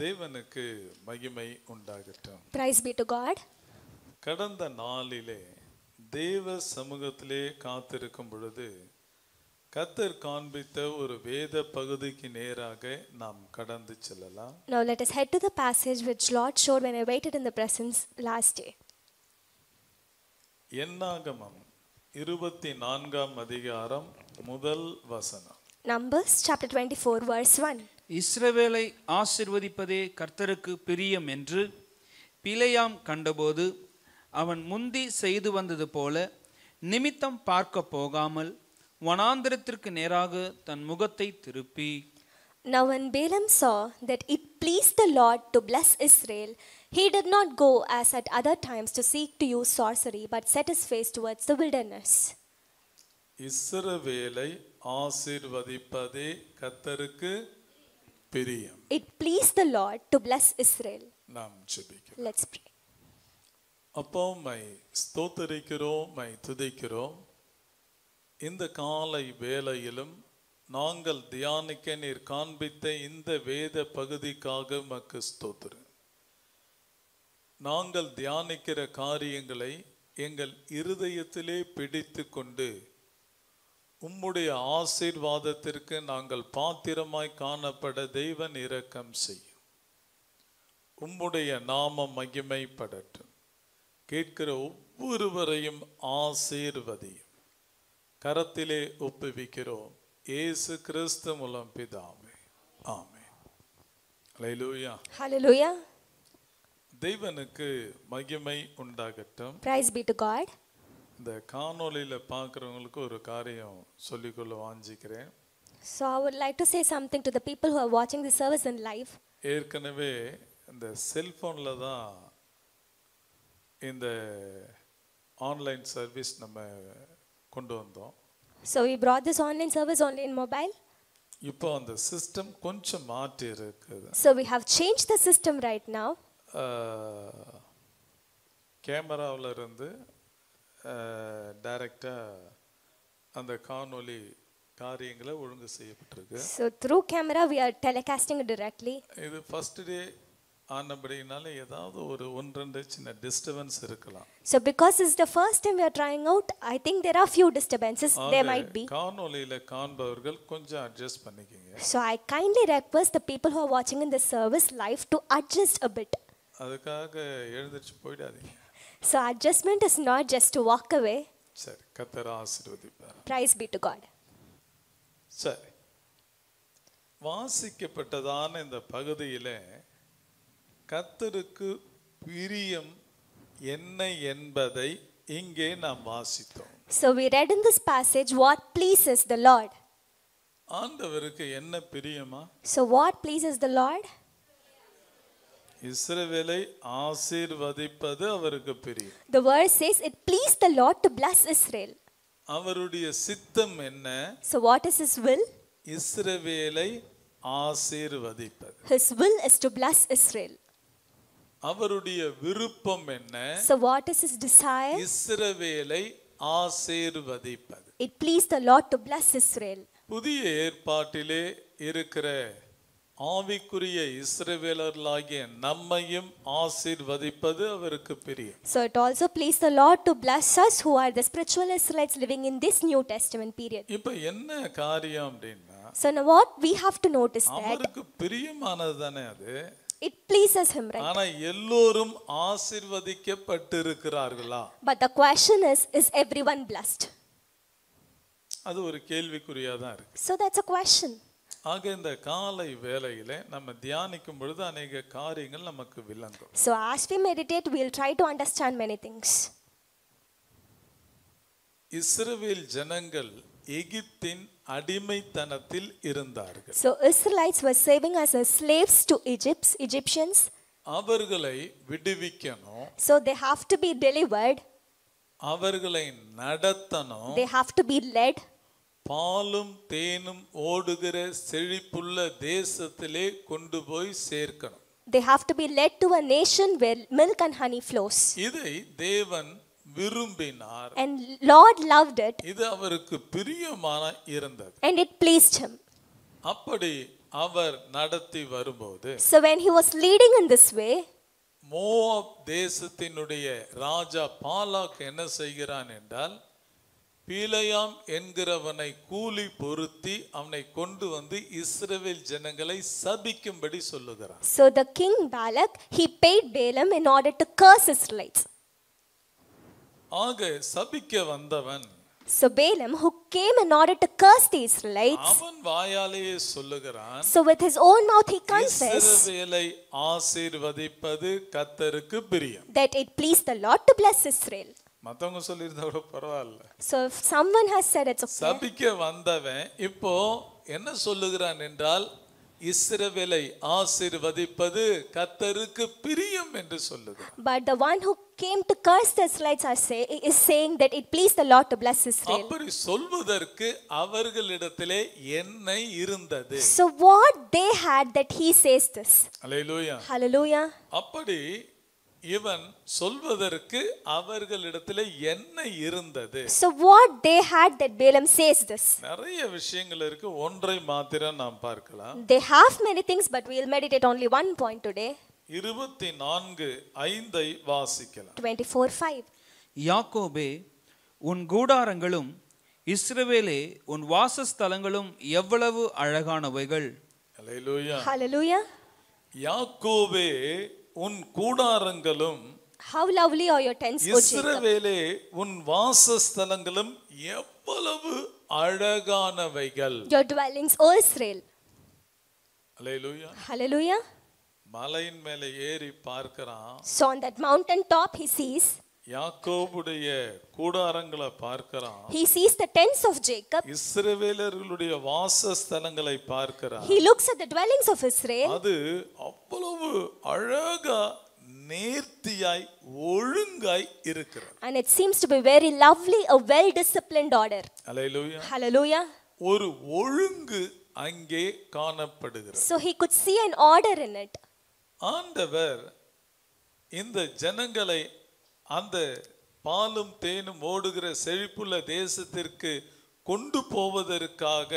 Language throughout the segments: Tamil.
தேவனுக்கு மகிமை உண்டாகட்டும். Praise be to God. கடந்த நாளிலே தேவ சமூகத்திலே காத்திருக்கும் பொழுது கர்த்தர் காண்பித்த ஒரு வேத பகுதிக்கு நேராக நாம் கடந்து செல்லலாம். Now let us head to the passage which Lord showed when I waited in the presence last day. என்னாகமம் 24ஆம் அதிகாரம் முதல் வசனம். Numbers chapter 24 verse 1. இஸ்ரவேலை ஆசீர்வதிப்பதே கர்த்தருக்கு பிரியம் என்று பிலேயாம் கண்டபோது அவன் முந்தி செய்து வந்தது போல நிமித்தம் பார்க்க போகாமல் வனாந்திரத்திற்கு நேராக தன் முகத்தை திருப்பி. Now when Balaam saw that it pleased the Lord to bless Israel, he did not go as at other times to seek to use sorcery, but set his face towards the wilderness. இஸ்ரவேலை ஆசீர்வதிப்பதே கர்த்தருக்கு பிரியம். It pleased the Lord to bless Israel. நாம் ஜெபிக்கிறோம். Let's pray. அப்பா மை ஸ்தோத்தரிக்கிறோம், மை துதிக்கிறோம். இந்த காலை வேளையிலும் நாங்கள் தியானிக்க நீர் காண்பித்த இந்த வேத பகுதிக்காக மக்கு ஸ்தோத்திரம். நாங்கள் தியானிக்கிற காரியங்களை எங்கள் இருதயத்திலே பிடித்து கொண்டு உம்முடைய ஆசீர்வாதத்திற்கு நாங்கள் பாத்திரமாய் காணப்பட தேவன் இரக்கம் செய்யும். உம்முடைய நாமம் மகிமைப்படட்டும். கேட்கிற ஒவ்வொருவரையும் ஆசீர்வதியும். கரத்திலே ஒப்புவிக்கிறோம் இயேசு கிறிஸ்து மூலம் பிதாவே, ஆமென். ஹல்லேலூயா. Hallelujah. தேவனுக்கு மகிமை உண்டாகட்டும். Praise be to God. இந்த காணொளியில பார்க்குறவங்களுக்கு ஒரு காரியம் சொல்லிக்கொள்ள வாஞ்சிக்கிறேன். So I would like to say something to the people who are watching the service in live. ஏற்கனவே இந்த செல்போனில் தான் இந்த ஆன்லைன் சர்வீஸ் நம்ம கொண்டு வந்தோம். So we brought this online service only in mobile. இப்போ அந்த சிஸ்டம் கொஞ்சம் மாற்றி இருக்குது. So we have changed the system right now. கேமராவில் இருந்து டைரக்டாக அந்த காணொளி காரியங்களை ஒழுங்கு செய்யப்பட்டிருக்கு. So through camera we are telecasting it directly. இது ஃபர்ஸ்ட் டே ஆனபடினால ஏதாவது ஒரு ஒன்று சின்ன டிஸ்டர்பன்ஸ் இருக்கலாம். So because it's the first time we are trying out, I think there are few disturbances there might be. காணொளியில காண்பவர்கள் கொஞ்சம் அட்ஜஸ்ட் பண்ணிக்கங்க. So I kindly request the people who are watching in the service live to adjust a bit. அதுக்காக எழுந்திருச்சு போயிடாதீங்க. So adjustment is not just to walk away. சரி, கர்த்தர் ஆசீர்வதிப்பார். Praise be to God. சரி, வாசிக்கப்பட்டதான இந்த பகுதியிலே கர்த்தருக்கு பிரியம் என்ன என்பதை இங்கே நாம் வாசித்தோம். So we read in this passage what pleases the Lord. ஆண்டவருக்கு என்ன பிரியமா? So what pleases the Lord? இஸ்ரவேலை ஆசீர்வதிப்பது அவருக்கு பிரியம். The verse says it pleased the Lord to bless Israel. அவருடைய சித்தம் என்ன? So what is his will? இஸ்ரவேலை ஆசீர்வதிப்பது. His will is to bless Israel. அவருடைய விருப்பம் என்ன? So what is his desire? இஸ்ரவேலை ஆசீர்வதிப்பது. It pleased the Lord to bless Israel. புதிய ஏற்பாட்டிலே இருக்கிற ஆவிக்குரிய இஸ்ரவேலர்களாகிய நம்மையும் ஆசீர்வதிப்பது அவருக்கு பிரியம். So it also pleased the Lord to bless us who are the spiritual Israelites living in this New Testament period. இப்போ என்ன காரியம் அப்படின்னா, So now what we have to notice that அவருக்கு பிரியமானது தானே அது. it pleases him, right? ஆனா எல்லோரும் ஆசீர்வதிக்கப்பட்டிருக்கிறார்களா? But the question is everyone blessed? அது ஒரு கேள்விக்குறியா தான் இருக்கு. So that's a question. ஆக இந்த காலை வேளையிலே நம்ம தியானிக்கும் பொழுது அநேக காரியங்கள் நமக்கு விளங்கும். So as we meditate, we'll try to understand many things. இஸ்ரவேல் ஜனங்கள் எகிப்தின் அடிமைத்தனத்தில் இருந்தார்கள். So Israelites were serving as slaves to Egyptians. அவர்களை விடுவிக்கணும். So they have to be delivered. அவர்களை நடத்தணும். They have to be led. பாலும் தேனும் ஓடுகிற செழிப்புள்ள தேசத்திலே கொண்டு போய் சேர்க்கணும். They have to be led to a nation where milk and honey flows. இதை தேவன் விரும்பினார். And Lord loved it. இது அவருக்கு பிரியமான இருந்தது. And it pleased him. அப்படி அவர் நடத்தி வரும்போது So when he was leading in this way, Moab தேசத்தினுடைய ராஜா பாலாக் என்ன செய்கிறான் என்றால், பீலையாம் என்கிறவனை கூலி பொருத்தி அவனை கொண்டு வந்து இஸ்ரவேல் ஜனங்களை சபிக்கும்படி சொல்லுகிறான். so the king Balak, he paid Balaam in order to curse Israelites. ஆக சபிக்க வந்தவன் So Balaam, who came in order to curse the Israelites, அவன் வாயாலேயே சொல்லுகிறான், so with his own mouth he confessed இஸ்ரவேலை ஆசீர்வதிப்பது கர்த்தருக்கு பிரியம். that it pleased the Lord to bless Israel. மத்தவங்க சொல்லியிருந்தா கூட பரவாயில்ல. So if someone has said it's okay, சபிக்க வந்தவன் இப்போ என்ன சொல்லுகிறான் என்றால், இஸ்ரவேலை ஆசீர்வதிப்பது கர்த்தருக்கு பிரியம் என்று சொல்லுகிறான். but the one who came to curse the Israelites is saying that it pleased the Lord to bless Israel. அப்படி சொல்வதற்கு அவர்களிடத்திலே என்ன இருந்தது? So what they had that he says this? Hallelujah. Hallelujah. அப்படி இவன் சொல்வதற்கு அவர்களிடத்திலே என்ன இருந்தது? So what they had that Balaam says this? நிறைய விஷயங்கள் இருக்கு, ஒன்றை மாத்திரம் நாம் பார்க்கலாம். They have many things, but we'll meditate only one point today. 24:5 வாசிக்கலாம். 24:5. யாக்கோபே, உன் கூடாரங்களும் இஸ்ரவேலே உன் வாசஸ்தலங்களும் எவ்வளவு அழகானவைகள். அல்லேலூயா. Hallelujah. யாக்கோபே, உன் கூடாரங்களும் How lovely are your tents, O Jacob. இஸ்ரவேலே உன் வாசஸ்தலங்களும் எவ்வளவு அழகானவைகள். Your dwellings, O Israel. Hallelujah. Hallelujah. மலையின் மேலே ஏறி பார்க்கறான், So on that mountain top he sees யாக்கோபுடைய கூடாரங்களை பார்க்கறான், he sees the tents of Jacob. இஸ்ரவேலர்களுடைய வாசஸ்தலங்களை பார்க்கறான். He looks at the dwellings of Israel. அது அவ்வளவு அழகா நேர்த்தியாய் ஒழுங்காய் இருக்கிறது. And it seems to be very lovely, a well disciplined order. Hallelujah. Hallelujah. ஒரு ஒழுங்கு அங்கே காணப்படுகிறது. So he could see an order in it. ஆண்டவர் இந்த ஜனங்களை அந்த பாலும் தேனும் ஓடுகிற செழிப்புள்ள தேசத்திற்கு கொண்டு போவதற்காக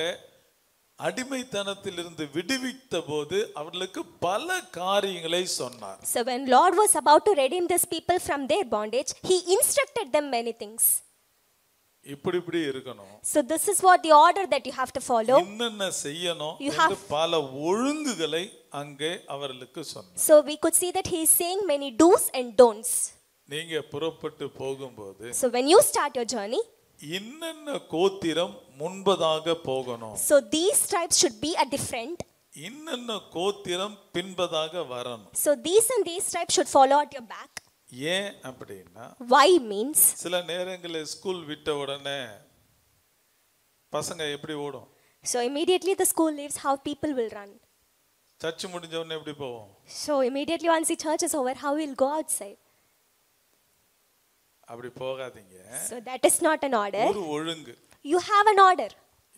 அடிமைத்தனத்திலிருந்து விடுவித்த போது அவர்களுக்கு பல காரியங்களை சொன்னார். So when Lord was about to redeem these people from their bondage, he instructed them many things. இப்படி இப்படி இருக்கணும், So this is what the order that you have to follow. என்னென்ன செய்யணும் You என்று பல ஒழுங்குகளை அங்கே அவர்களுக்கு சொன்னார். So we could see that he is saying many do's and don'ts. நீங்க புறப்பட்டு போகும்போது So when you start your journey, இன்னென்ன கோத்திரம் முன்பதாக போகணும், so these tribes should be at the front. இன்னென்ன கோத்திரம் பின்பதாக வரணும். So these and these tribes should follow at your back. ஏன் அப்படின்னா, Why means, சில நேரங்களில் ஸ்கூல் விட்ட உடனே பசங்க எப்படி ஓடும்? so immediately the school leaves, how people will run. Church முடிஞ்ச உடனே எப்படி போவோம்? So immediately once the church is over, how we'll go outside. அப்படி போகாதீங்க. So that is not an order. ஒரு ஒழுங்கு. You have an order.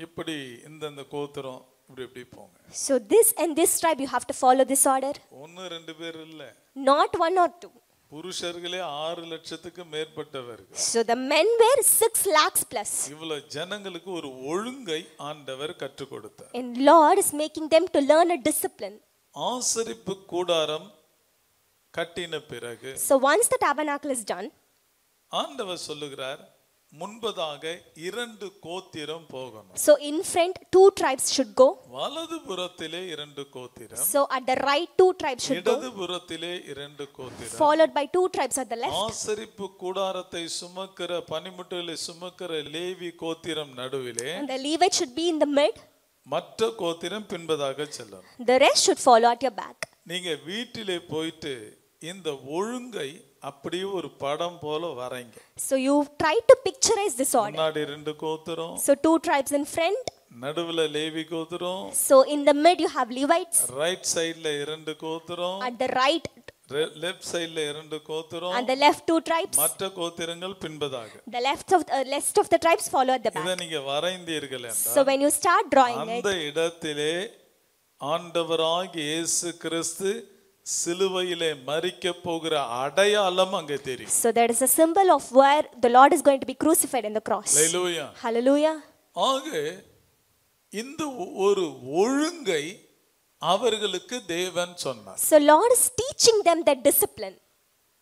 இப்படி இந்த கோத்திரம் இப்படி இப்படி போங்க. So this and this tribe, you have to follow this order. ஒன்னு ரெண்டு பேர் இல்ல, Not one or two. புருஷர்களே 6 லட்சத்துக்கு மேற்பட்டவர்கள். So the men were 6 lakhs plus. இவ்வளவு ஜனங்களுக்கு ஒரு ஒழுங்கை ஆண்டவர் கற்றுக் கொடுத்தார். And Lord is making them to learn a discipline. ஆசரிப்பு கூடாரம் கட்டின பிறகு So once the tabernacle is done, ஆண்டவர் சொல்லுகிறார், முன்பதாக 2 கோத்திரம் போகணும். so in front 2 tribes should go. வலது புறத்திலே 2 கோத்திரம், So at the right 2 tribes should go, இடது புறத்திலே 2 கோத்திரம். followed by 2 tribes at the left. ஆசரிப்பு கூடாரத்தை சுமக்கிற பனிமுட்டுகளை சுமக்கிற லேவி கோத்திரம் நடுவிலே, And the Levite should be in the mid. மற்ற கோத்திரம் பின்பதாக செல்லும். The rest should follow at your back. நீங்க வீட்டிலே போயிட்டு இந்த ஒழுங்கை அப்படியே ஒரு படம் போல வரைங்க. So you try to picturize this order. முன்னாடி 2 கோத்திரம், So 2 tribes in front. நடுவுல லேவி கோத்திரம், So in the mid you have Levites. Right சைடுல 2 கோத்திரம், At the right லெஃப்ட் சைடுல 2 கோத்திரம், and the left 2 tribes. மற்ற கோத்திரங்கள் பின்பதாக. The rest of the tribes follow at the இத back. நீங்க வரைந்தீர்கள் So என்றால் when you start drawing அந்த it, இடத்திலே ஆண்டவராகிய இயேசு கிறிஸ்து சிலுவையிலே மரிக்க போகிற அடையாளம் அங்கே தெரியும். so there is a symbol of where the Lord is going to be crucified in the cross. Hallelujah. Hallelujah. ஆக இந்த ஒரு ஒழுங்கை அவர்களுக்கு தேவன் சொன்னார். So Lord is teaching them that discipline.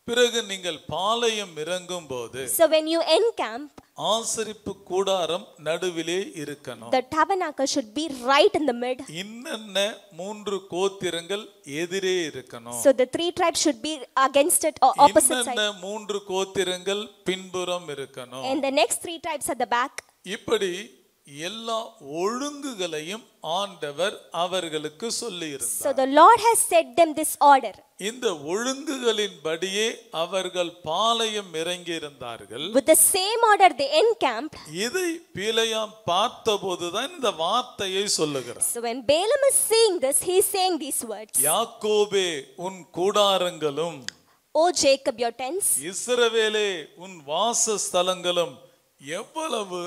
பிறகு நீங்கள் பாளையம் இறங்கும் போது So when you encamp, ஆசரிப்பு கூடாரம் நடுவிலே இருக்கணும். the tabernacle should be right in the mid. இன்னென்ன 3 கோத்திரங்கள் எதிரே இருக்கணும். So the 3 tribes should be against it or opposite இன்னென்ன side. 3 கோத்திரங்கள் பின்புறம் இருக்கணும். And the next 3 tribes at the back. இப்படி எல்லா ஒழுங்குகளையும் ஆண்டவர் அவர்களுக்கு சொல்லி So இருந்தார். the Lord has set them this order. இந்த ஒழுங்குகளின்படியே அவர்கள் பாளையம் இறங்கி இருந்தார்கள். With the same order they encamped. இதை பிலேயாம் பார்த்தபோதுதான் இந்த வார்த்தையை சொல்லுகிறார். So when Balaam is saying this, he is saying these words. யாக்கோபே உன் கூடாரங்களும், O Jacob, your tents, இஸ்ரவேலே உன் வாசஸ்தலங்களும் எவ்வளவு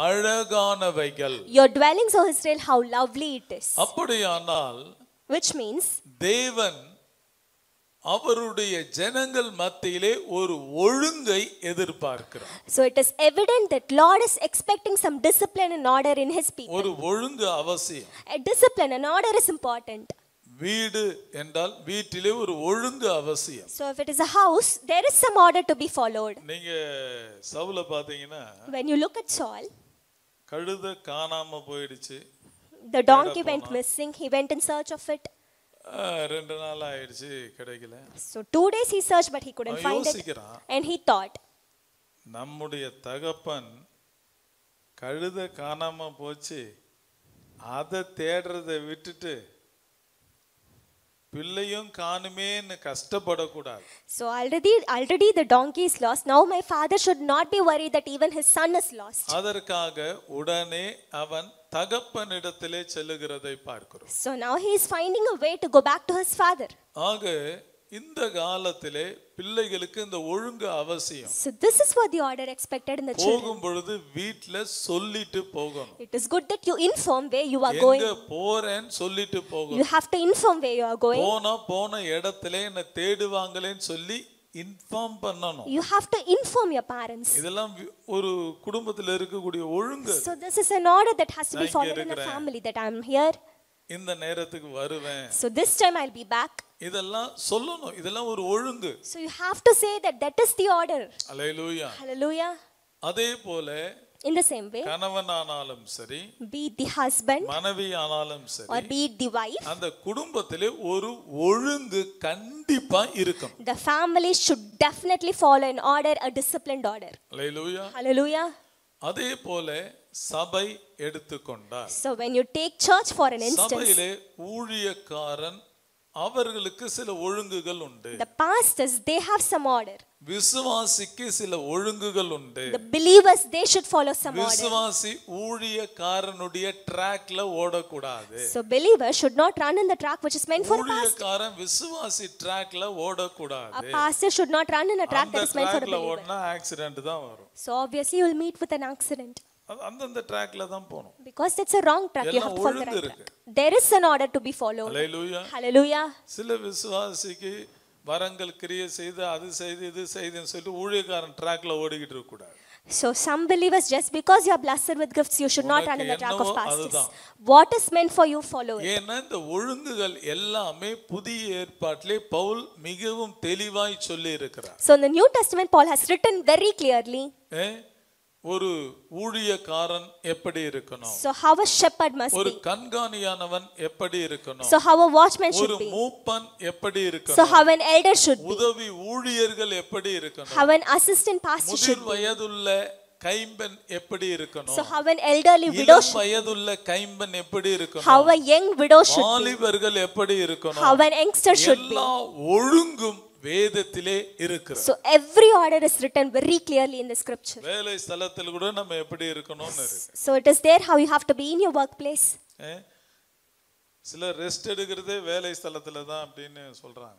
அழகானவைகள். your dwellings, O Israel, how lovely it is. அப்படியானால் Which means தேவன் அவருடைய ஜனங்கள் மத்தியிலே ஒரு ஒழுங்கை எதிர்பார்க்கிறார். so it is evident that Lord is expecting some discipline and order in his people. ஒரு ஒழுங்கு அவசியம். A discipline and order is important. வீடு என்றால் வீட்டிலே ஒரு ஒழுங்கு அவசியம். So if it is a house, there is some order to be followed. நீங்க சவுல பாத்தீங்கன்னா When you look at Saul, கழுத காணாம போயிடுச்சு. the donkey went missing. He went in search of it. 2 நாள் ஆயிடுச்சு கிடைக்கல. So 2 days he searched, but he couldn't find it. யோசிக்கிறான், And he thought, நம்முடைய தகப்பன் கழுத காணாம போச்சு, அதை தேடுறதை விட்டுட்டு பிள்ளையும் காணுமேன்னு கஷ்டப்படக்கூடாது. so already the donkey is lost. Now my father should not be worried that even his son is lost. அதற்காக உடனே அவன் தகப்பனிடத்திலே செல்லுகிறதை பார்க்கிறோம். So now he is finding a way to go back to his father. ஆக இந்த காலத்திலே பிள்ளைகளுக்கு இந்த ஒழுங்கு அவசியம். So this is what the order expected in the children. போகும் பொழுது வீட்ல சொல்லிட்டு போகணும். It is good that you inform where you are going. எங்க போறேன்னு சொல்லிட்டு You போகணும். have to inform where you are going. போன இடத்திலே என்ன தேடுவாங்களேன்னு சொல்லி இன்ஃபார்ம் பண்ணணும். You have to inform your parents. இதெல்லாம் ஒரு குடும்பத்துல இருக்கக்கூடிய ஒழுங்கு. So this is an order that has to be followed in a family, that I am here. இந்த நேரத்துக்கு வருவேன். So this time I'll be back. இதெல்லாம் சொல்லணும். இதெல்லாம் ஒரு ஒழுங்கு. So you have to say that is the order. Hallelujah. Hallelujah. அதே போல In the same way, கணவனானாலும் சரி, be it the husband மனைவியானாலும் or சரி, be it the wife, அந்த குடும்பத்திலே ஒரு ஒழுங்கு கண்டிப்பா இருக்கும். the family should definitely follow an order, a disciplined order. Hallelujah. Hallelujah. அதே போல சபை எடுத்துக்கொண்டார். So when you take church for an instance, சபையிலே ஊழியக்காரன் அவர்களுக்கு சில ஒழுங்குகள் உண்டு. the pastors, they have some order. விசுவாசிக்கு சில ஒழுங்குகள் உண்டு. The believers, they should follow some order. விசுவாசி ஊழியக்காரனுடைய ட்ராக்ல ஓடக்கூடாது. So believers should not run in the track which is meant for a pastor. ஊழியக்காரன் விசுவாசி ட்ராக்ல A ஓடக்கூடாது. pastor should not run in a track that அந்த is meant for a ட்ராக்ல believer. ஓடினா ஆக்சிடென்ட் தான் வரும். So obviously you will meet with an accident. அந்த ட்ராக்ல தான் போணும். Because it's a wrong track, you have to follow the right track. There is an order to be followed. Hallelujah. Hallelujah. சில விசுவாசிக்கு வரங்கள் கிரியை செய்து அது செய்து இது செய்துன்னு சொல்லிட்டு ஊழியக்காரன் ட்ராக்ல ஓடிக்கிட்டு இருக்க கூடாது. So some believers, just because you are blessed with gifts, you should not run in the track of என்னவோ pastors. அதுதான். What is meant for you, follow it. ஏன்னா இந்த ஒழுங்குகள் எல்லாமே புதிய ஏற்பாட்டிலே பவுல் மிகவும் தெளிவாய் சொல்லி இருக்கிறார். So in the New Testament, Paul has written very clearly. ஒரு ஊழியக்காரன் எப்படி இருக்கணும்? So how a shepherd must ஒரு be. கண்காணியானவன் எப்படி இருக்கணும்? So how a watchman ஒரு should be. மூப்பன் எப்படி So இருக்கணும்? how an elder should be. உதவி ஊழியர்கள் எப்படி இருக்கணும்? How an assistant pastor should முதிர் be. வயதுள்ள கைம்பெண் எப்படி இருக்கணும்? So how an elderly widow இளம் should வயதுள்ள கைம்பெண் எப்படி இருக்கணும்? How a young widow should be. வாலிபர்கள் எப்படி இருக்கணும்? How an youngster should be. எல்லா ஒழுங்கும் வேதத்திலே இருக்கிறது. So every order is written very clearly in the scripture. வேலை ஸ்தலத்தில் கூட நம்ம எப்படி இருக்கணும்னு இருக்கு. So it is there how you have to be in your workplace. சில ரெஸ்ட் எடுக்கிறதே வேலை ஸ்தலத்துல தான் அப்படின்னு சொல்றாங்க.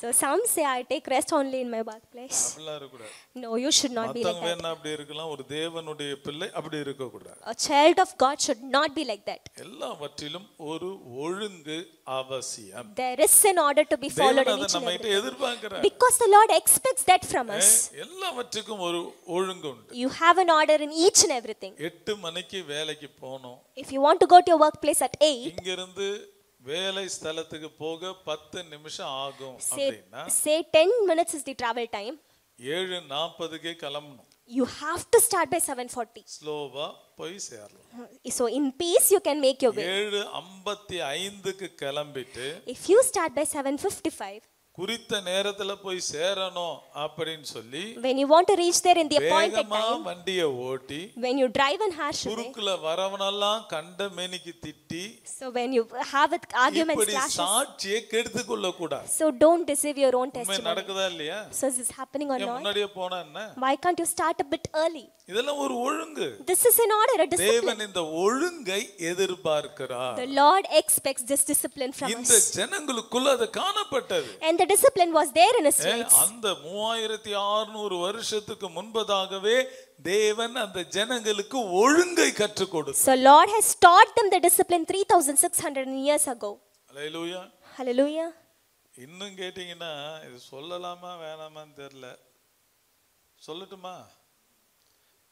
So some say I take rest only in my workplace. அப்படிலாம் இருக்க கூடாது. No, you should not be like மத்தவங்க that. வேணா அப்படி இருக்கலாம், ஒரு தேவனுடைய பிள்ளை அப்படி இருக்க கூடாது. A child of God should not be like that. எல்லாவற்றிலும் ஒரு ஒழுங்கு அவசியம். There is an order to be followed in தேவன் each and நம்மகிட்ட everything. எதிர்பார்க்கிறார். Because the Lord expects that from us. எல்லாவற்றுக்கும் ஒரு ஒழுங்கு உண்டு. You have an order in each and everything. 8 மணிக்கு வேலைக்கு போகணும். If you want to go to your workplace at 8, இங்க இருந்து வேலை ஸ்தலத்துக்கு போக 10 நிமிஷம் ஆகும் அப்படின்னா Say 10 minutes is the travel time. 7:40க்கே கிளம்பணும். You have to start by 7:40. ஸ்லோவா போய் சேரலாம். So in peace you can make your way. 7:55க்கு கிளம்பிட்டு If you start by 7:55, குறித்த நேரத்துல போய் சேரணும் அப்படின்னு சொல்லி when you want to reach there in the appointed வேகமா time, வண்டியை ஓட்டி when you drive in harsh way, குறுக்குல வரவனெல்லாம் கண்ட மேனிக்கு திட்டி so when you have with arguments, இப்படி clashes, சாட்சியை கெடுத்து கொள்ள கூடாது. so don't deceive your own உண்மை testimony. நடக்குதா இல்லையா? So is this happening or ஏன் not? முன்னாடியே போனா என்ன? Why can't you start a bit early? இதெல்லாம் ஒரு ஒழுங்கு. This is an order, a discipline. தேவன் இந்த ஒழுங்கை எதிர்பார்க்கிறார். The Lord expects this discipline from இந்த us. ஜனங்களுக்குள்ள அது காணப்பட்டது. And the discipline was there in Israel. அந்த 3600 வருஷத்துக்கு முன்பதாகவே தேவன் அந்த ஜனங்களுக்கு ஒழுங்கை கற்றுக் கொடுத்தார். So Lord has taught them the discipline 3600 years ago. Hallelujah. Hallelujah. இன்னும் கேட்டீங்கன்னா இது சொல்லலாமா வேணாமான்னு தெரியல. சொல்லட்டுமா?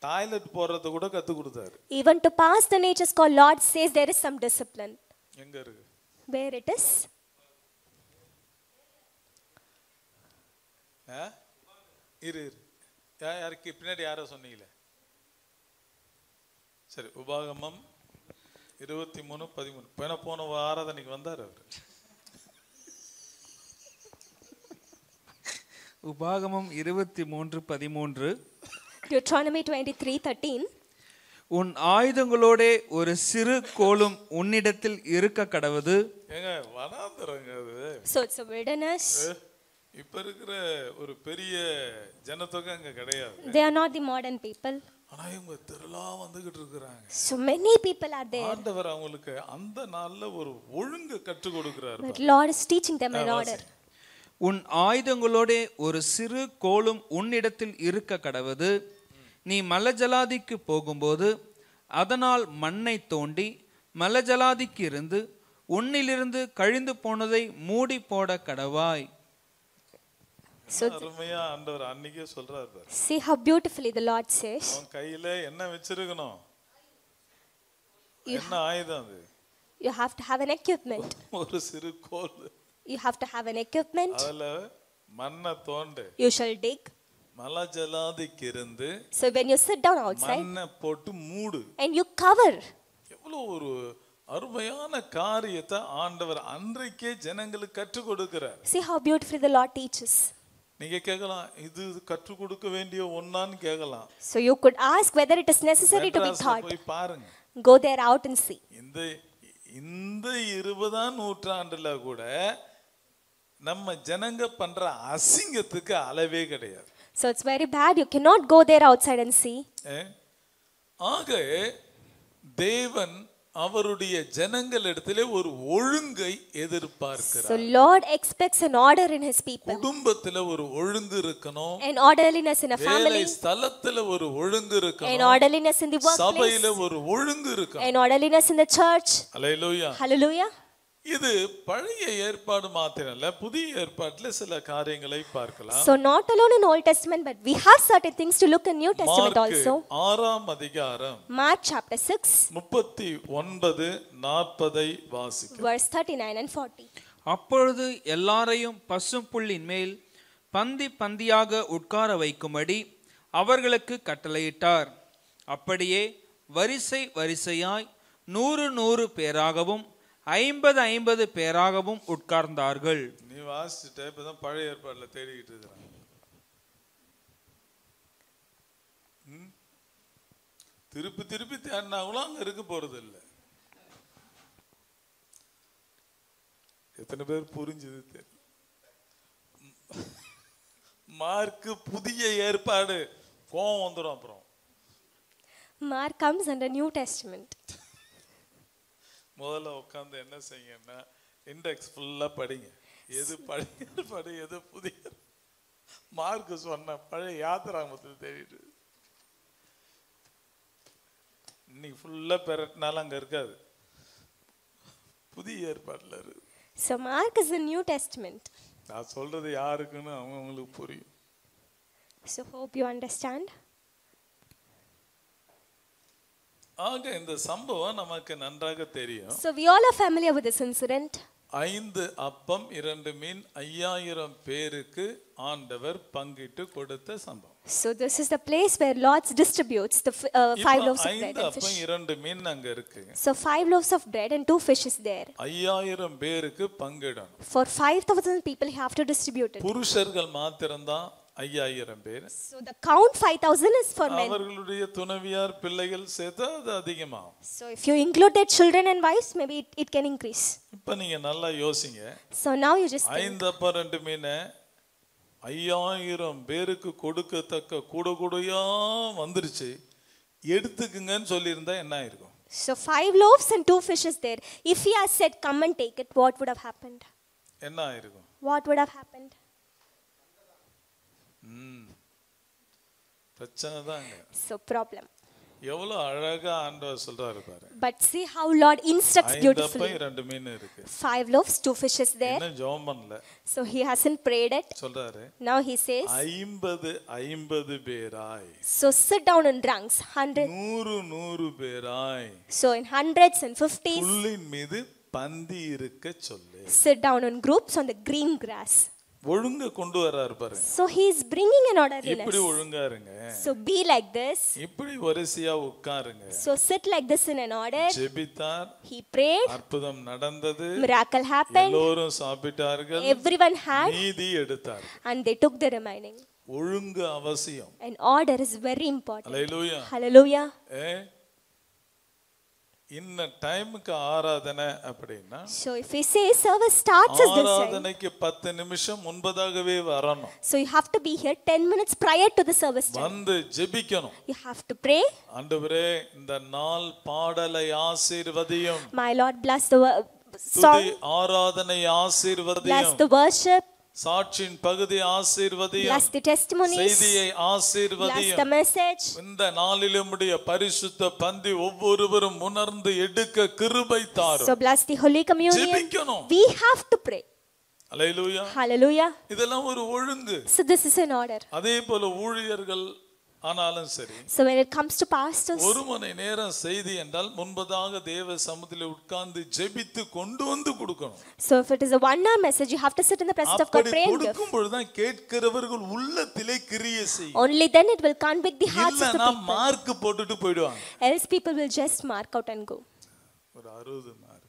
டாய்லெட் போறது கூட கத்து கொடுத்தாரு. Even to pass the nature's call, Lord says there is some discipline. எங்க இருக்கு? Where it is? இரு யாருக்கு பின்னாடி யாரோ சொன்னீங்களே? சரி, உபாகமம் 23:13. போன ஆராதனைக்கு வந்தார் அவர். உபாகமம் 23:13. Deuteronomy 23:13. உன் ஆயுதங்களோடே ஒரு சிறு கோலும் உன்னிடத்தில் இருக்க கடவது. ஏங்க வனாந்தரங்க அது. So it's a wilderness. இப்ப இருக்கிற ஒரு பெரிய ஜனத்தொகை அங்க கிடையாது. They are not the modern people. ஆனா இவங்க திரளா வந்துகிட்டு இருக்காங்க. So many people are there. ஆண்டவர் அவங்களுக்கு அந்த நாள்ல ஒரு ஒழுங்கு கற்றுக் கொடுக்கிறார். But Lord is teaching them an order. உன் ஆயுதங்களோடே ஒரு சிறு கோலும் உன்னிடத்தில் இருக்க கடவது. நீ மலஜலாதிக்கு போகும்போது அதனால் மண்ணை தோண்டி மலஜலாதிக்கு இருந்து உன்னிலிருந்து கழிந்து போனதை மூடி போட கடவாய். அருமையா ஆண்டவர் அன்னைக்கே சொல்றார் பாரு. See how beautifully the Lord says. உன் கையில என்ன வச்சிருக்கணும்? என்ன ஆயுதம் அது? You have to have an equipment. ஒரு சிறு கோல். You have to have an equipment. அதுல மண்ணை தோண்டு. You shall dig. மலஜலாதிக்கு இருந்து. So when you sit down outside, மண்ணை போட்டு மூடு. and you cover. எவ்வளவு ஒரு அருமையான காரியத்தை ஆண்டவர் அன்றைக்கே ஜனங்களுக்கு கற்றுக் கொடுக்கிறார். See how beautifully the Lord teaches. நீங்க கேட்கலாம், இது கற்றுக் கொடுக்க வேண்டிய ஒன்னான்னு கேட்கலாம். So you could ask whether it is necessary to be taught. போய் பாருங்க. Go there out and see. இந்த 20ஆம் நூற்றாண்டுல கூட நம்ம ஜனங்க பண்ற அசிங்கத்துக்கு அளவே கிடையாது. So it's very bad. You cannot go there outside and see. ஆக தேவன் அவருடைய ஜனங்களிடத்திலே ஒரு ஒழுங்கை எதிர்பார்க்கிறார். So Lord expects an order in his people. குடும்பத்திலே ஒரு ஒழுங்கு இருக்கணும். An orderliness in a family. வேலை ஸ்தலத்திலே ஒரு ஒழுங்கு இருக்கணும். An orderliness in the workplace. சபையிலே ஒரு ஒழுங்கு இருக்கணும். An orderliness in the church. Hallelujah. Hallelujah. இது பழைய ஏற்பாடு மாத்திரமல்ல, புதிய ஏற்பாட்டிலே சில காரியங்களை பார்க்கலாம். So not alone in Old Testament, but we have certain things to look in New Testament also. Mark 6ஆம் அதிகாரம் Mark chapter 6 39-40 வாசிக்கிறோம். verse 39 and 40. அப்பொழுது எல்லாரையும் பசும்புல்லின் மேல் பந்தி பந்தியாக உட்கார வைக்கும்படி அவர்களுக்கு கட்டளையிட்டார். அப்படியே வரிசை வரிசையாய் 100 பேராகவும் 50 பேராகவும் உட்கார்ந்தார்கள். நீ வாசிச்சுட்ட இப்பதான் பழைய ஏற்பாடுல தேடிக்கிட்டு இருக்கிறாங்க. திருப்பி திருப்பி தேடினாங்களும் அங்க இருக்க போறது இல்லை. எத்தனை பேர் புரிஞ்சது தெரியல. மார்க்கு புதிய ஏற்பாடு கோவம் வந்துடும். அப்புறம் Mark comes under New Testament. முதல்ல உட்காந்து என்ன செய்யுங்கன்னா இண்டெக்ஸ் ஃபுல்லா படிங்க. எது பழைய படி, எது புதிய. மார்க்கு சொன்ன பழைய யாத்திராமத்தை தேடிட்டு இன்னைக்கு ஃபுல்லா பெறட்டினாலும் அங்க இருக்காது, புதிய ஏற்பாடுல இருக்கு. So Mark is the New Testament. நான் சொல்றது யாருக்குன்னு அவங்களுக்கு புரியும். So hope you understand. ஆக இந்த சம்பவம் நமக்கு நன்றாக தெரியும். So we all are familiar with this incident. 5 அப்பம் 2 மீன் 5000 பேருக்கு ஆண்டவர் பங்கிட்டு கொடுத்த சம்பவம். So this is the place where Lord distributes the 5 loaves of bread 5 and fish. அப்பம் 2 மீன் அங்க இருக்கு. So 5 loaves of bread and 2 fishes there. 5000 பேருக்கு பங்கிடணும். For 5,000 people, you have to distribute it. புருஷர்கள் மாத்திரம்தான் 5000 பேர். So the count 5,000 is for men. அவர்களுடைய துணைவியார் பிள்ளைகள் சேர்த்தா அது அதிகமாகும். So if you include their children and wives, maybe it can increase. இப்ப நீங்க நல்லா யோசிங்க. So now you just think. 5 அப்பம் 2 மீன் 5000 பேருக்கு கொடுக்கத்தக்க கூடையா வந்துருச்சு. எடுத்துக்குங்கன்னு சொல்லியிருந்தா என்ன ஆயிருக்கும்? So 5 loaves and 2 fishes there. If he has said, come and take it, what would have happened? என்ன ஆயிருக்கும்? What would have happened? பிரச்சனை தாங்க. So problem. எவ்வளவு அழகா ஆண்டவர் சொல்றாரு பாரு. But see how Lord instructs 5 beautifully. அப்பம் 2 மீன் இருக்கு. 5 loaves, 2 fishes there. என்ன ஜெபம் பண்ணல. So he hasn't prayed it. சொல்றாரு. Now he says. 50 பேராய். So sit down in ranks, 100. 100 பேராய். So in hundreds and 50s. புல்லின் மீது பந்தி இருக்க சொல்லு. Sit down in groups on the green grass. ஒழுங்க கொண்டு வராரு பாருங்க. So he is bringing an orderliness. இப்படி ஒழுங்கா இருங்க. So be like this. இப்படி வரிசையா உட்காருங்க. So sit like this in an order. ஜெபித்தார். He prayed. அற்புதம் நடந்தது. Miracle happened. எல்லோரும் சாப்பிட்டார்கள். Everyone had. மீதி எடுத்தார். And they took the remaining. ஒழுங்கு அவசியம். An order is very important. Hallelujah. Hallelujah. இன்ன டைமுக்கு ஆராதனை அப்படினா So if we say service starts at this time, ஆராதனைக்கு 10 நிமிஷம் முன்பதாகவே வரணும். so you have to be here 10 minutes prior to the service time. வந்து ஜெபிக்கணும். You have to pray. ஆண்டவரே இந்த நாள் பாடலை ஆசீர்வதியும். My Lord, bless the song. ஆராதனை ஆசீர்வதியும். Bless the worship. சாட்சியின் பகுதி ஆசீர்வதியும். Bless the testimonies. செய்தியை ஆசீர்வதியும். Bless the message. இந்த நாளிலும் உடைய பரிசுத்த பந்தி ஒவ்வொருவரும் உணர்ந்து எடுக்க கிருபை தாரும். So bless the Holy Communion. ஜெபிக்கணும். We have to pray. Hallelujah. Hallelujah. இதெல்லாம் ஒரு ஒழுங்கு. So this is an order. அதே போல ஊழியர்கள் ஆனாலும் சரி. So when it comes to pastors, ஒரு மணி நேரம் செய்தி என்றால் முன்பதாக தேவ சமூகத்தில் உட்கார்ந்து ஜெபித்து கொண்டு வந்து கொடுக்கணும். so if it is a 1 hour message, you have to sit in the presence of God, pray and give. கொடுக்கும் பொழுது தான் கேட்கிறவர்கள் உள்ளத்திலே கிரியை செய்யும். Only then it will convict the hearts of the இல்லனா people. மார்க் போட்டுட்டு போய்டுவாங்க. Else people will just mark out and go. ஒரு 60 mark.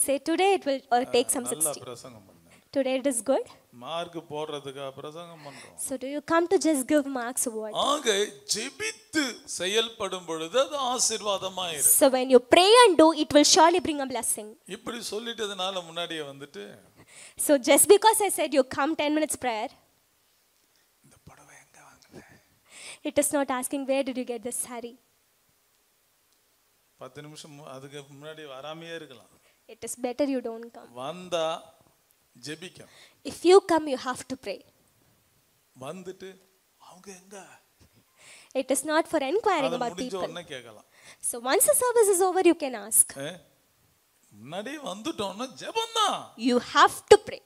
Say today it will take some 60. நல்ல பிரசங்கம் பண்ணாரு. Today it is good. Mark போடுறதுக்கு பிரசங்கம் பண்றோம். So do you come to just give marks or what? ஆக ஜெபித்து செயல்படும் பொழுது அது ஆசீர்வாதமாயிரும். So when you pray and do, it will surely bring a blessing. இப்படி சொல்லிட்டதனால முன்னாடியே வந்துட்டு So just because I said you come 10 minutes prior, இந்த புடவை எங்க வாங்குன? it is not asking where did you get this saree. 10 நிமிஷம் அதுக்கு முன்னாடி வராமையே இருக்கலாம். It is better you don't come. வந்தா ஜெபிக்கணும். If you come, you have to pray. வந்துட்டு அவங்க எங்க? It is not for inquiring அது about முடிஞ்ச people. உடனே கேட்கலாம். So once the service is over, you can ask. முன்னாடியே வந்துட்டோம்னா ஜெபம்தான். You have to pray.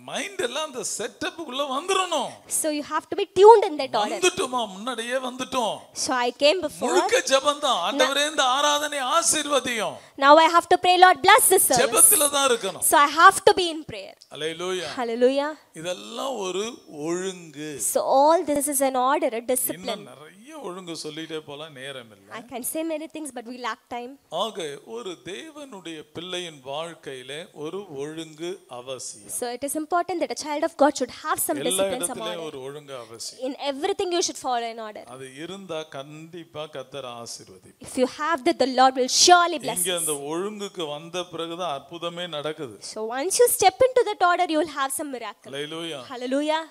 Mind எல்லாம் அந்த செட்டப்புக்குள்ள வந்துறணும். So you have to be tuned in that order. வந்துட்டோமா முன்னாடியே வந்துட்டோம். So I came before. முழுக்க ஜெபம்தான். ஆண்டவரே இந்த ஆராதனை ஆசீர்வதியும். Now I have to pray, Lord bless this service. ஜெபத்துல தான் இருக்கணும். So I have to be in prayer. Hallelujah. Hallelujah. இதெல்லாம் ஒரு ஒழுங்கு. So all this is an order, a discipline. இன்னும் நிறைய ஒழுங்கு சொல்லிட்டே போலாம், நேரம் இல்லை. I can say many things but we lack time. ஆக ஒரு தேவனுடைய பிள்ளையின் வாழ்க்கையிலே ஒரு ஒழுங்கு அவசியம். So it is important that a child of God should have some discipline, some order. ஒரு ஒழுங்கு அவசியம். In everything you should follow an order. அது இருந்தா கண்டிப்பா கர்த்தர் ஆசீர்வதிப்பார். If you have that, the Lord will surely bless இங்க you. அந்த ஒழுங்குக்கு வந்த பிறகுதான் அற்புதமே நடக்குது. So once you step into that order, you will have some miracle. Hallelujah. Hallelujah.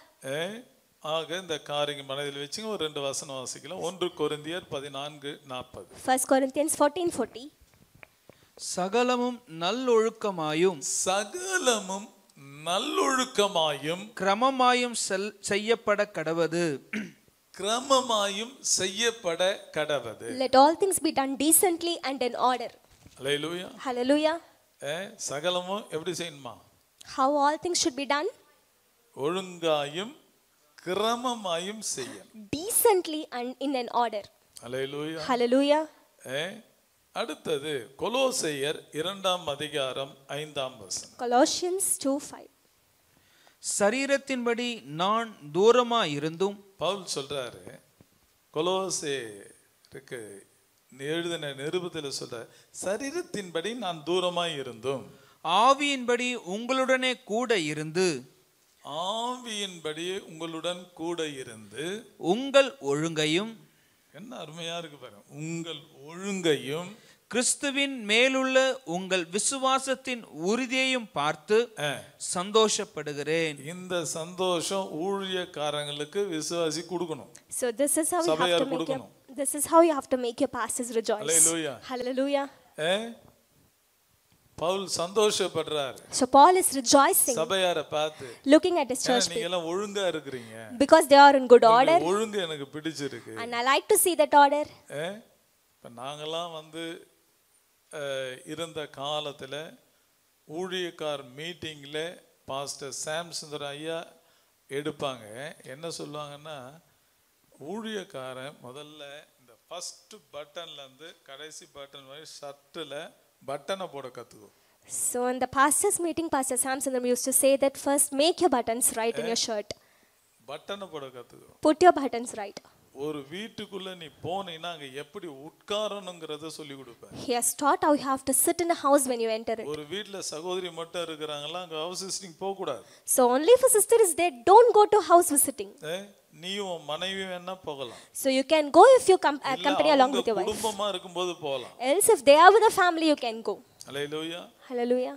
ஆக இந்த காரியங்களை மனதில் வச்சுங்க. ஒரு 2 வசனம் வாசிக்கலாம். 1 கொரிந்தியர் 14:40. 1 Corinthians 14:40. சகலமும் நல்லொழுக்கமாயும் நல்லொழுக்கமாயும் கிரமமாயும் செய்யப்பட கடவது. கிரமமாயும் செய்யப்பட கடவது. Let all things be done decently and in order. Hallelujah. Hallelujah. சகலமும் எப்படி செய்யணுமா? How all things should be done? ஒழுங்காயும் கிரமமாயும் செய்யணும். Decently and in an order. Hallelujah. Hallelujah. அடுத்தது கொலோசையர் 2ஆம் அதிகாரம் 5ஆம் வசனம். Colossians 2:5. சரீரத்தின்படி நான் தூரமா இருந்தும், பவுல் சொல்றாரு கொலோசேருக்கு எழுதின நிருபத்தில் சொல்ற, சரீரத்தின்படி நான் தூரமாய் இருந்தும் ஆவியின்படி உங்களுடனே கூட இருந்து, ஆவியின்படி உங்களுடன் கூட இருந்து, உங்கள் ஒழுங்கையும், என்ன அருமையா இருக்கு பாருங்க, உங்கள் ஒழுங்கையும் கிறிஸ்துவின் மேலுள்ள உங்கள் விசுவாசத்தின் உறுதியையும் பார்த்து சந்தோஷப்படுகிறேன். இந்த சந்தோஷம் ஊழியக்காரங்களுக்கு விசுவாசி கொடுக்கணும். So this is how you have to make your pastors rejoice. Hallelujah. Hallelujah. Pavul சந்தோஷப்படுறார். So Paul is rejoicing, சபையாரை பார்த்து, looking at his church நீங்க எல்லாம் ஒழுங்கா இருக்கீங்க, because they are in good order, ஒழுங்கு எனக்கு பிடிச்சிருக்கு, and I like to see that order. இப்ப நாங்கெல்லாம் இருந்த காலத்துல ஊழியக்கார் மீட்டிங்ல பாஸ்டர் சாம் சுந்தர் ஐயா எடுப்பாங்க. என்ன சொல்லுவாங்கன்னா, ஊழியக்காரன் முதல்ல இந்த ஃபர்ஸ்ட் பட்டன்ல இருந்து கடைசி பட்டன் வரை ஷர்ட்ல பட்டனை போட கத்துக்கோ. So in the pastors meeting, Pastor Sam Sundar used to say that first make your buttons right in your shirt. பட்டனை போட கத்துக்கோ. Put your buttons right. ஒரு வீட்டுக்குள்ள நீ போனீனா அங்க எப்படி உட்காரணும்ங்கறத சொல்லி கொடுப்பேன். He has taught how you have to sit in a house when you enter it. ஒரு வீட்ல சகோதரி மட்டும் இருக்கறாங்களா, அங்க ஹவுஸ் விசிட்டிங் போக கூடாது. So only if a sister is there, don't go to house visiting. நீயும் மனைவி வேணா போகலாம். So you can go if you accompany along with your wife. குடும்பமா இருக்கும்போது போகலாம். Else if they are with a family, you can go. Hallelujah. Hallelujah.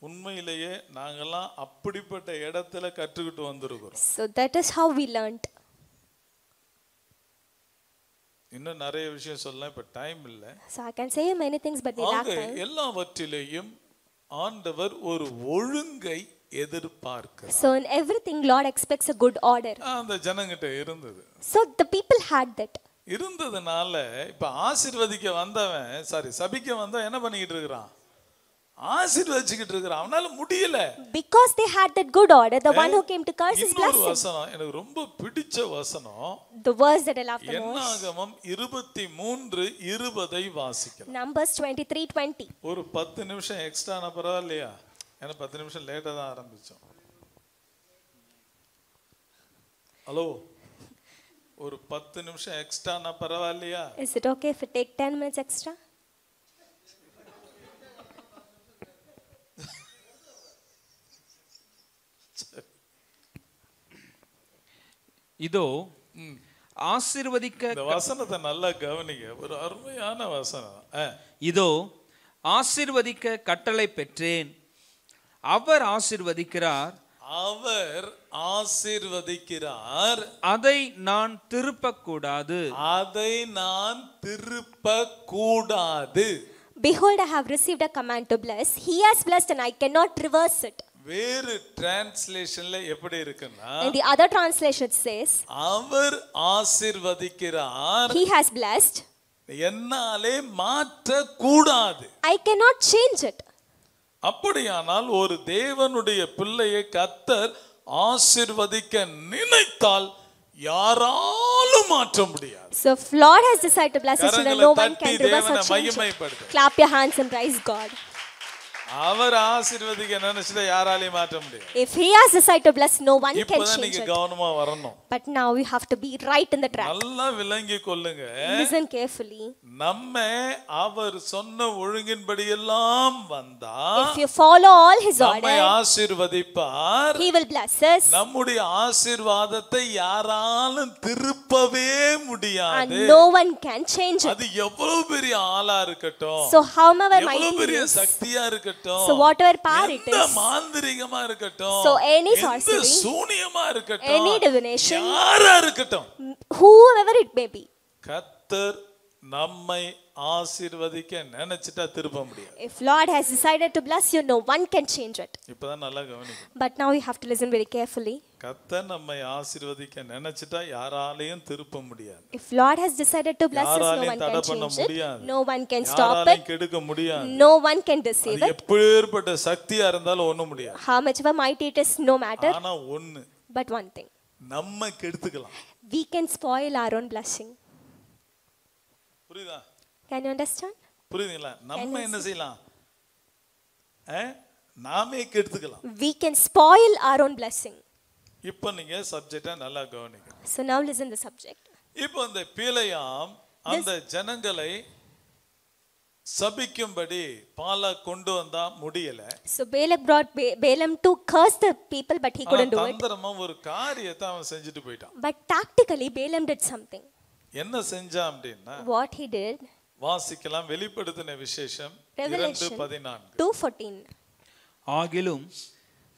உண்மையிலேயே நாங்கெல்லாம் அப்படிப்பட்ட இடத்துல கற்றுக்கிட்டு வந்திருக்கிறோம். So that is how we learned. இன்னும் நிறைய விஷயம் சொல்லலாம், இப்ப டைம் இல்ல. So I can say many things but we lack time. எல்லாவற்றிலேயும் ஆண்டவர் ஒரு ஒழுங்கை எதிர்பார்க்கிறார். So in everything Lord expects a good order. அந்த ஜனங்கிட்ட இருந்தது. So the people had that. இருந்ததனால இப்ப ஆசீர்வதிக்க வந்தவன் சபிக்க வந்தவன் என்ன பண்ணிட்டு இருக்கான்? ஆசீர்வதிச்சிட்டு இருக்கான். அவனால முடியல. Because they had that good order, the one who came to curse is blessed. இன்னொரு வசனம் எனக்கு ரொம்ப பிடிச்ச வசனம், the verse that I love the most, என்னாகமம் 23:20 வாசிக்கலாம். Numbers 23:20. ஒரு 10 நிமிஷம் எக்ஸ்ட்ரானா பரவாயில்லையா? ஏன்னா 10 நிமிஷம் லேட்டா தான் ஆரம்பிச்சோம். ஹலோ, ஒரு 10 நிமிஷம் எக்ஸ்ட்ரானா பரவாயில்லையா? Is it okay if we take 10 minutes extra? இதோ ஆசீர்வதிக்க, இந்த வசனத்தை நல்லா கவனிங்க, ஒரு அருமையான வசனம். இதோ ஆசீர்வதிக்க கட்டளை பெற்றேன், அவர் ஆசீர்வதிக்கிறார், அவர் ஆசீர்வதிக்கிறார், அதை நான் திருப்ப கூடாது, அதை நான் திருப்ப கூடாது. Behold, I have received a command to bless. He has blessed and I cannot reverse it. வேறு டிரான்ஸ்லேஷன்ல எப்படி இருக்குன்னா, in the other translation it says, அவர் ஆசீர்வதிக்கிறார், he has blessed, என்னாலே மாற்ற கூடாது. I cannot change it. அப்படியானால் ஒரு தேவனுடைய பிள்ளையை கர்த்தர் ஆசீர்வதிக்க நினைத்தால் யாராலும் மாற்ற முடியாது. So if Lord has decided to bless us, no one can reverse or change it. Clap your hands and praise God. அவர் ஆசீர்வதிக்க நினைச்சதை யாராலையும் மாற்ற முடியாது. If he has decided to bless, no one can இப்போதான் change நீங்க it. கவனமா வரணும். But now we have to be right in the track. நல்லா விளங்கி கொள்ளுங்க. Listen carefully. நம்ம அவர் சொன்ன ஒழுங்கின்படி எல்லாம் வந்தா, if you follow all his நம்மை order, ஆசீர்வதிப்பார். he will bless us. நம்முடைய ஆசீர்வாதத்தை யாராலும் திருப்பவே முடியாது. And no one can change it. அது எவ்வளவு பெரிய ஆளா இருக்கட்டும், So however mighty எவ்வளவு பெரிய he is, சக்தியா இருக்கட்டும், so whatever power it எந்த is, மாந்திரிகமா இருக்கட்டும், so any எந்த sorcery, சூனியமா இருக்கட்டும், any divination, யாரா இருக்கட்டும், whoever it may be, கர்த்தர் நம்மை ஆசீர்வதிக்க நினைச்சிட்டா திருப்ப முடியாது. if Lord has decided to bless you, no one can change it. இப்பதான் நல்லா கவனிக்கணும். But now you have to listen very carefully. கர்த்தர் நம்மை ஆசீர்வதிக்க நினைச்சிட்டா யாராலையும் திருப்ப முடியாது. If Lord has decided to bless us, no யாராலையும் one தடை can பண்ண change it. முடியாது. No one can stop யாராலையும் it. கெடுக்க முடியாது. No one can deceive அது it. எப்பேற்பட்ட சக்தியா இருந்தாலும் ஒண்ணும் முடியாது. How much of a mighty it is, no matter. ஆனா ஒண்ணு, But one thing, நம்ம கெடுத்துக்கலாம். we can spoil our own blessing. புரியுதா? Can you understand? புரியுதுங்களா? நம்ம என்ன செய்யலாம்? நாமே கெடுத்துக்கலாம். We can spoil our own blessing. இப்போ நீங்க சப்ஜெக்ட்டை நல்லா கவனிங்க. So now listen the subject. இப்போ அந்த பிலேயாம் அந்த ஜனங்களை சபிக்கும்படி பாலாக் கொண்டு வந்தா முடியல. So Balak brought Balaam to curse the people, but he couldn't do it. தந்திரமா ஒரு காரியத்தை அவன் செஞ்சுட்டு போயிட்டான். But tactically Balaam did something. என்ன செஞ்சான் அப்படின்னா, What he did, வாசிக்கலாம். வெளிப்படுத்தின விசேஷம் Revelation 2:14. 2:14. ஆகிலும்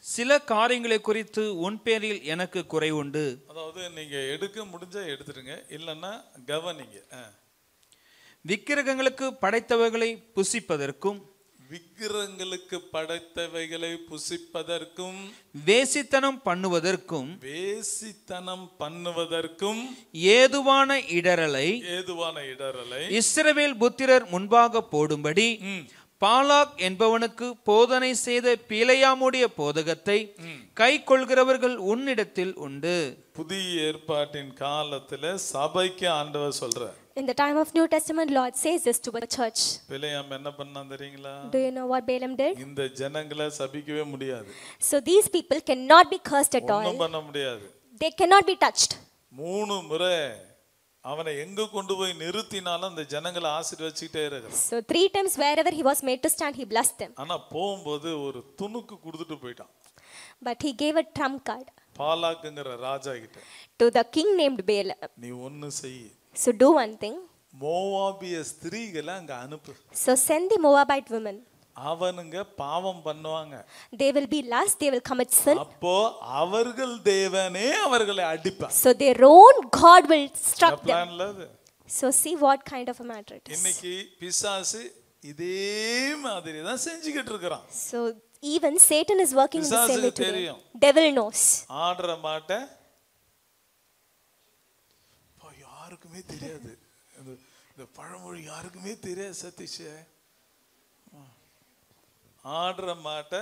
சில காரியங்களை குறித்து உன் பேரில் எனக்கு குறை உண்டு. அதாவது நீங்க எடுக்க முடிஞ்சா எடுத்துடுங்க, இல்லைன்னா கவனிங்க. விக்கிரகங்களுக்கு படைத்தவைகளை புசிப்பதற்கும், விக்கிரகங்களுக்கு படைத்தவைகளை புசிப்பதற்கும், வேசித்தனம் பண்ணுவதற்கும், ஏதுவான இடரலை இஸ்ரவேல் புத்திரர் முன்பாக போடும்படி பாலாக் என்பவனுக்கு போதனை செய்த பிலேயாமுடைய போதகத்தை கை கொள்கிறவர்கள் உன்னிடத்தில் உண்டு. புதிய ஏற்பாட்டின் காலத்துல சபைக்கு ஆண்டவர் சொல்றார். In the time of New Testament, Lord says this to the church. பிலேயாம் என்ன பண்ணான் தெரியுங்களா? Do you know what Balaam did? இந்த ஜனங்களை சபிக்கவே முடியாது. So these people cannot be cursed at all. ஒண்ணும் பண்ண முடியாது. They cannot be touched. 3 முறை அவனை எங்க கொண்டு போய் நிறுத்தினாலும் அந்த ஜனங்களை ஆசீர்வதிச்சிட்டே இருக்காரு. So 3 times wherever he was made to stand, he blessed them. ஆனா போகும்போது ஒரு துணுக்கு கொடுத்துட்டு போயிட்டான். But he gave a trump card பாலாக்ங்கற ராஜா கிட்ட. to the king named Balaam. நீ ஒன்னு செய். So do one thing. மோவாபிய ஸ்திரீகளை அங்க அனுப்பு. So send the Moabite women. அவனுங்க பாவம் பண்ணுவாங்க. They will be lust, they will commit sin. அப்போ அவர்கள் தேவனே அவர்களை அடிப்பார். So their own God will struck them. So see what kind of a matter it is. இன்னைக்கு பிசாசு இதே மாதிரி தான் செஞ்சிக்கிட்டு இருக்கான். So even Satan is working in the same way today. Devil knows. ஆடுற மாட்ட யாருக்குமே தெரியாது. இந்த பழமொழி யாருக்குமே தெரியாது சதீஷ். ஆடுற மாட்ட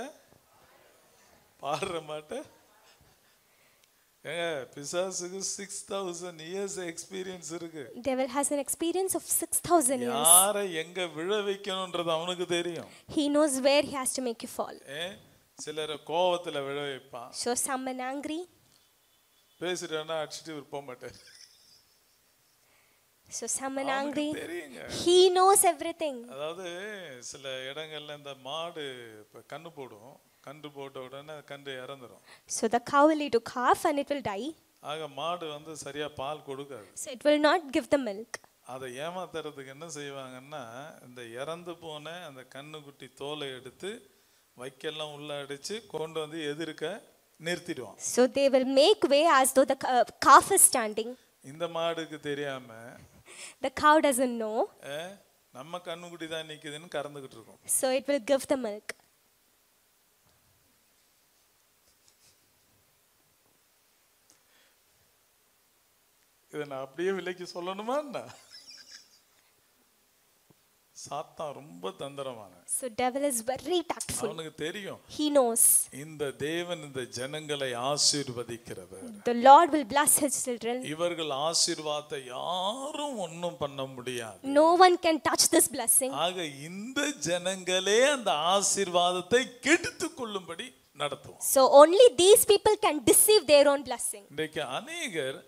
பாடுற மாட்ட. பிசாசுக்கு 6000 years எக்ஸ்பீரியன்ஸ் இருக்கு. Devil has an experience of 6000 years. யாரை எங்க விழ வைக்கணும்ன்றது அவனுக்கு தெரியும். He knows where he has to make you fall. சிலரை கோவத்துல விழ வைப்பான். So someone angry. பேசிட்டேன்னா அடிச்சிட்டு விருப்ப மாட்டேன். So someone angry. He knows everything. அதாவது சில இடங்கள்ல இந்த மாடு கண்ணு போடும். கன்று போட்ட உடனே கன்று இறந்துரும். So the cow will eat a calf and it will die. ஆக மாடு வந்து சரியா பால் கொடுக்காது. So it will not give the milk. அதை ஏமாத்துறதுக்கு என்ன செய்வாங்கன்னா, இந்த இறந்து போன அந்த கண்ணுக்குட்டி தோலை எடுத்து வைக்கெல்லாம் உள்ள அடிச்சு கொண்டு வந்து எதிர்க்க நிறுத்திடுவான். So they will make way as though the calf is standing. இந்த மாடுக்கு தெரியாம the cow doesn't know. நம்ம கண்ணுக்குட்டி தான் நிக்குதுன்னு கறந்துகிட்டு இருக்கும். So it will give the milk. இதை நான் அப்படியே விலைக்கு சொல்லணுமா என்ன? சாத்தான் ரொம்ப தந்திரமான. So devil is very tactful. அவனுக்கு தெரியும். He knows. இந்த தேவன் இந்த ஜனங்களை ஆசீர்வதிக்கிறவர். The Lord will bless his children. இவர்கள் ஆசீர்வாதத்தை யாரும் ஒண்ணும் பண்ண முடியாது. No one can touch this blessing. ஆக இந்த ஜனங்களே அந்த ஆசீர்வாதத்தை கெடுத்துக் கொள்ளும்படி நடத்துவான். So only these people can deceive their own blessing. இன்றைக்கு அநேகர்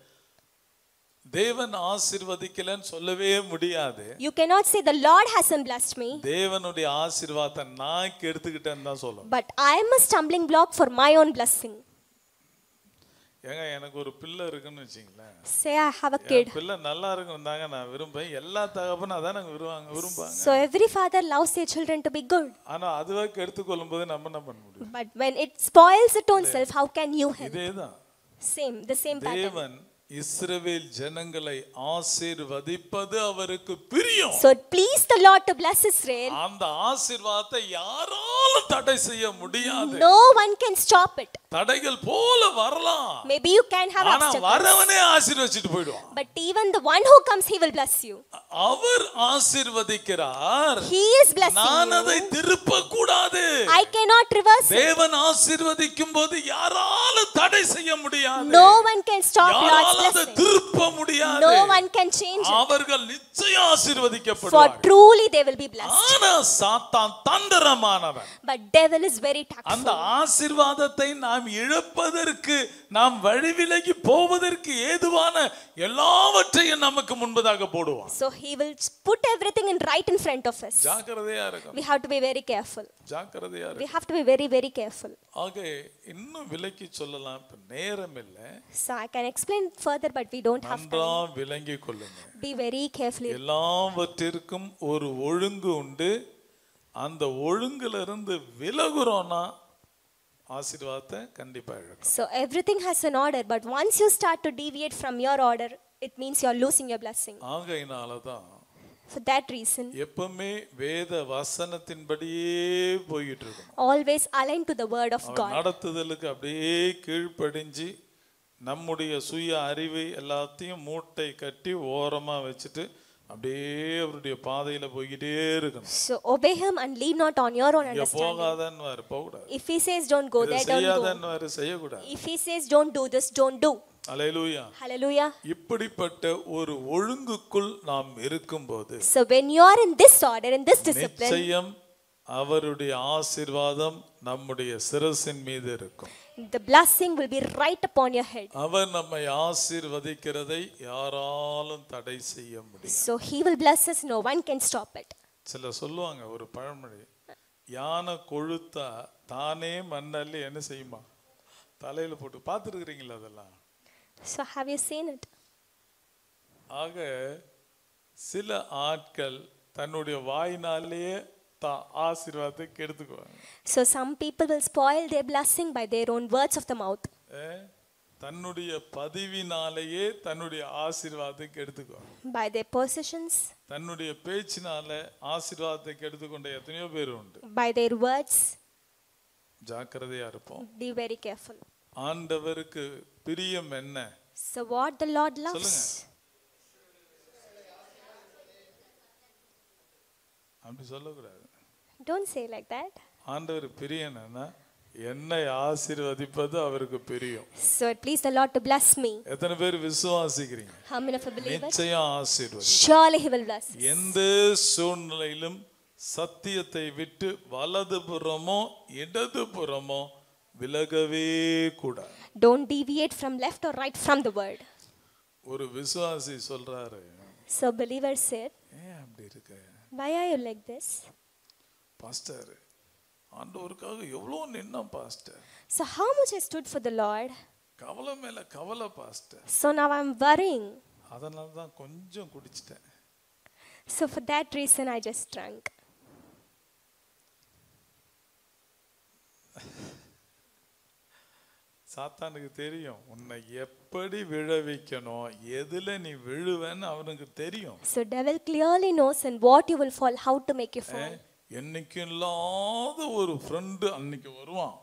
தேவன் ஆசீர்வதிக்கலன்னு சொல்லவே முடியாது. You cannot say the Lord hasn't blessed me. தேவனுடைய ஆசீர்வாதத்தை நான் கெடுத்துக்கிட்டேன்னு தான் சொல்லணும். But I am a stumbling block for my own blessing. ஏங்க எனக்கு ஒரு பிள்ளை இருக்குன்னு வெச்சீங்களேன். Say I have a kid. பிள்ளை நல்லா இருக்கும்தாங்க நான் விரும்புவேன். எல்லா தகப்பனும் அதான் விரும்புவாங்க. So every father loves their children to be good. ஆனா அதுவே கெடுத்துக் கொள்ளும்போது நம்ம என்ன பண்ண முடியும்? But when it spoils its own self, how can you help? இதேதான். The same pattern. தேவன் இஸ்ரவேல் ஜனங்களை ஆசீர்வதிப்பது அவருக்கு பிரியம். So it pleased the Lord to bless Israel. அந்த ஆசீர்வாதத்தை யாராலும் தடை செய்ய முடியாது. No one can stop it. தடைகள் போல வரலாம். Maybe you can have obstacles. ஆனா வரவனே ஆசீர்வதிச்சிட்டு போய்டுவான். But even the one who comes, he will bless you. அவர் ஆசீர்வதிக்கிறார். He is blessing you. நான் அதை திருப்ப கூடாது. I cannot reverse it. தேவன் ஆசீர்வதிக்கும்போது யாராலும் தடை செய்ய முடியாது. No one can can stop Lord's யாராலும் அதை blessing. திருப்ப முடியாது. No one can change it. அவர்கள் நிச்சயம் For ஆசீர்வதிக்கப்படுவார்கள். truly they will be blessed. ஆனா சாத்தான் தந்திரமானவன். But devil is very அந்த tactful. ஆசீர்வாதத்தை நாம் இழப்பதற்கு, நாம் வழிவிலகி போவதற்கு ஏதுவான எல்லாவற்றையும் நமக்கு முன்பதாக போடுவான். So he will put everything in right in front of us. ஜாக்கிரதையா இருக்கணும். We have to be very careful. ஜாக்கிரதையா We இருக்கணும். have to be very, very careful. ஆக இன்னும் விலக்கி சொல்லலாம், இப்ப நேரம் இல்லை. So I can explain further, but we don't have நன்றா time. விளங்கி கொள்ளுங்க. Be very careful. எல்லாவற்றிற்கும் ஒரு ஒழுங்கு உண்டு. அந்த ஒழுங்குல இருந்து விலகுறோம்னா ஆசீர்வாதத்தை கண்டிப்பா இழக்கும். So everything has an order, but once you start to deviate from your order, it means you are losing your blessing. ஆகையினாலதான் For that reason, எப்பவுமே வேத வசனத்தின்படியே போயிட்டு இருக்கணும். always align to the word of our God. நடத்துதலுக்கு அப்படியே கீழ்ப்படிஞ்சு நம்முடைய சுய அறிவை எல்லாத்தையும் மூட்டை கட்டி ஓரமா வச்சுட்டு அப்படியே அவருடைய பாதையில போய்கிட்டே இருக்கணும். So obey him and lean not on your own இங்க understanding. போகாதன்னு போகக்கூடாது. If he says don't go there, don't go. செய்யாதன்னு செய்யக்கூடாது. If he says don't do this, don't do. Hallelujah. Hallelujah. இப்படிப்பட்ட ஒரு ஒழுங்குக்குள் நாம் இருக்கும்போது So when you are in this order, in this discipline, நிச்சயம் அவருடைய ஆசீர்வாதம் நம்முடைய சிரசின் மீது இருக்கும். the blessing will be right upon your head. அவர் நம்மை ஆசீர்வதிக்கிறதை யாராலும் தடை செய்ய முடியும். So he will bless us, no one can stop it. சில சொல்லுவாங்க ஒரு பழமொழி, யானை கொழுத்தா தானே மண்ணல்லி என்ன செய்யுமா, தலையில போட்டு பார்த்துருக்கிறீங்களா அதெல்லாம்? So have you seen it? ஆக சில ஆட்கள் தன்னுடைய வாயினாலேயே ஆசீர்வாதத்தை கெடுத்துக்குவாங்க. So some people will spoil their blessing by their own words of the mouth. தன்னுடைய பதிவினாலேயே தன்னுடைய ஆசீர்வாதத்தை கெடுத்துக்குவாங்க. By their possessions, தன்னுடைய பேச்சினால ஆசீர்வாதத்தை கெடுத்துக்கொண்ட எத்தனையோ பேர் உண்டு. by their words. ஜாக்கிரதையா இருப்போம். Be very careful. ஆண்டவருக்கு பிரியம் என்ன? So what the Lord loves? சொல்லுங்க. அப்படி சொல்லக்கூடாது. Don't say like that. ஆண்டவர் பிரியம் என்னன்னா என்னை ஆசீர்வதிப்பது அவருக்கு பிரியம். So it please the Lord to bless me. எத்தனை பேர் விசுவாசிக்கிறீங்க? How many of you believe it? நிச்சயம் ஆசீர்வதி. Surely he will bless us. எந்த சூழ்நிலையிலும் சத்தியத்தை விட்டு வலதுபுறமோ இடதுபுறமோ விலகவே கூடாது. Don't deviate from left or right from the word. ஒரு விசுவாசி சொல்றாரு, So believer said, ஏன் அப்படி இருக்க why are you like this? Pastor, ஆண்டவருக்காக எவ்வளோ நின்னா pastor. So how much I stood for the Lord? கவலை மேல கவலை pastor. So now I'm worrying. அதனால தான் கொஞ்சம் குடிச்சிட்டேன். So for that reason I just drank. சாத்தானுக்கு தெரியும் உன்னை எப்படி விழவைக்கணும், எதுல நீ விழுவேன்னு அவனுக்கு தெரியும். So devil clearly knows in what you will fall, how to make you fall. என்னைக்கு இல்லாத ஒரு ஃப்ரெண்டு அன்னைக்கு வருவான்.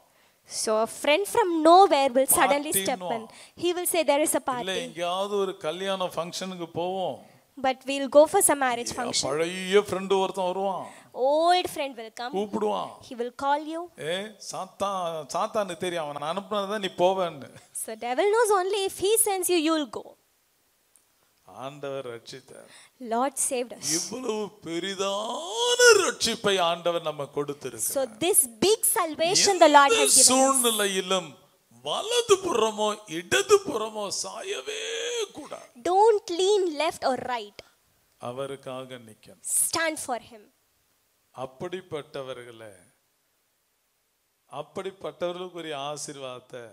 So a friend from nowhere will suddenly step in. He will say there is a இல்ல party. எங்கயாவது ஒரு கல்யாண ஃபங்க்ஷனுக்கு போவோம். But we'll go for some marriage function. பழைய ஃப்ரெண்டு ஒருத்தன் வருவான். Old friend will come. கூப்பிடுவான். He will call you. சாத்தானுக்கு தெரியும் அவன் அனுப்புனதான் நீ போவேன்னு. So devil knows only if he sends you, you'll go. ஆண்டவர் ரட்சித்தார். Lord saved us. இவ்வளவு பெரிதான ரட்சிப்பை ஆண்டவர் நம்ம கொடுத்திருக்கிறார். So this big salvation the Lord has given us. சூழ்நிலையிலும் வலதுபுறமோ இடதுபுறமோ சாயவே கூடாது. Don't lean left or right. அவருக்காக நிக்கணும். Stand for him. அப்படிப்பட்டவர்களுக்கு ஒரு ஆசீர்வாதத்தை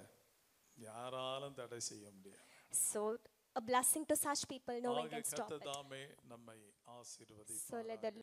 யாராலும் தடை செய்ய முடியாது. So a blessing to such people, no one can stop it. கர்த்தர் தாமே நம்மை ஆசீர்வதிப்பார். So let the